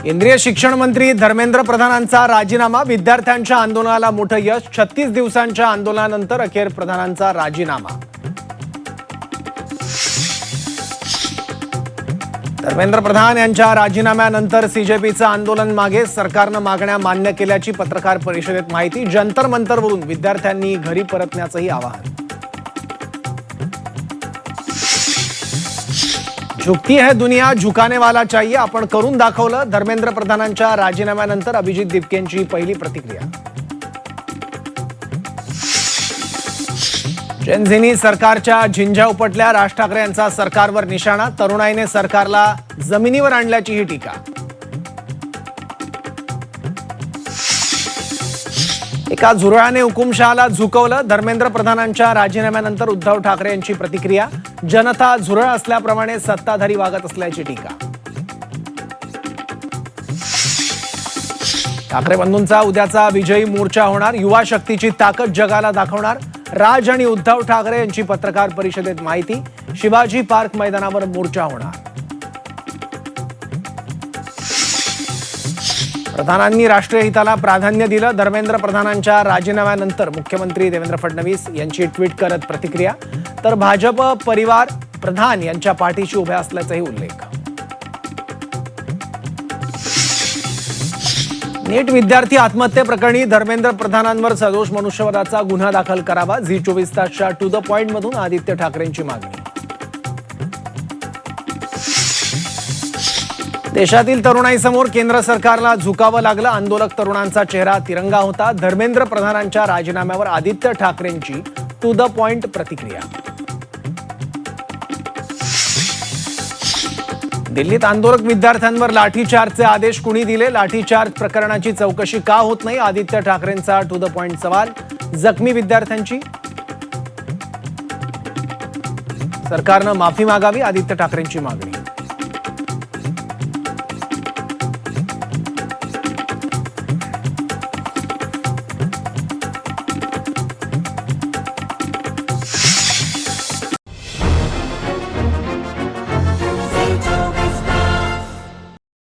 केंद्रीय शिक्षण मंत्री धर्मेंद्र प्रधानांचा राजीनामा, विद्यार्थ्यांच्या आंदोलनाला मोठं यश। 36 दिवसांच्या आंदोलनानंतर अखेर प्रधानांचा राजीनामा। धर्मेंद्र प्रधान यांच्या राजीनाम्यानंतर सीजेपीचं आंदोलन मागे, सरकारनं मागण्या मान्य केल्याची पत्रकार परिषदेत माहिती। जंतर मंतरवरून विद्यार्थ्यांनी घरी परतण्याचंही आवाहन। झुकती है दुनिया, झुकाने वाला चाहिए, आपण करून दाखवलं। धर्मेंद्र प्रधानांच्या राजीनाम्यानंतर अभिजित दिपकेंची पहिली प्रतिक्रिया। जेनझीनी सरकारच्या झिंझ्या उपटल्या, राज ठाकरे यांचा सरकारवर निशाणा। तरुणाईने सरकारला जमिनीवर आणल्याची ही टीका। एका झुरळाने हुकुमशहाला झुकवलं, धर्मेंद्र प्रधानांच्या राजीनाम्यानंतर उद्धव ठाकरे यांची प्रतिक्रिया। जनता झुरळ असल्याप्रमाणे सत्ताधारी वागत असल्याची टीका। ठाकरे बंधूंचा उद्याचा विजयी मोर्चा होणार, युवा शक्तीची ताकद जगाला दाखवणार। राज आणि उद्धव ठाकरे यांची पत्रकार परिषदेत माहिती। शिवाजी पार्क मैदानावर मोर्चा होणार। प्रधानांनी राष्ट्रीय हिताला प्राधान्य दिलं, धर्मेंद्र प्रधानांच्या राजीनाम्यानंतर मुख्यमंत्री देवेंद्र फडणवीस यांची ट्विट करत प्रतिक्रिया। तर भाजप परिवार प्रधान यांच्या पाठीशी उभे असल्याचाही उल्लेख। नीट विद्यार्थी आत्महत्येप्रकरणी धर्मेंद्र प्रधानांवर सदोष मनुष्यवधाचा गुन्हा दाखल करावा। झी 24 तासच्या टू द पॉइंट मधून आदित्य ठाकरेंची मागणी। देशातील तरुणाईसमोर केंद्र सरकारला झुकावं लागलं, आंदोलक तरुणांचा चेहरा तिरंगा होता। धर्मेंद्र प्रधानांच्या राजीनाम्यावर आदित्य ठाकरेंची टू द पॉइंट प्रतिक्रिया। दिल्लीत आंदोलक विद्यार्थ्यांवर लाठीचार्जचे आदेश कुणी दिले? लाठीचार्ज प्रकरणाची चौकशी का होत नाही? आदित्य ठाकरेंचा टू द पॉइंट सवाल। जखमी विद्यार्थ्यांची सरकारनं माफी मागावी, आदित्य ठाकरेंची मागणी।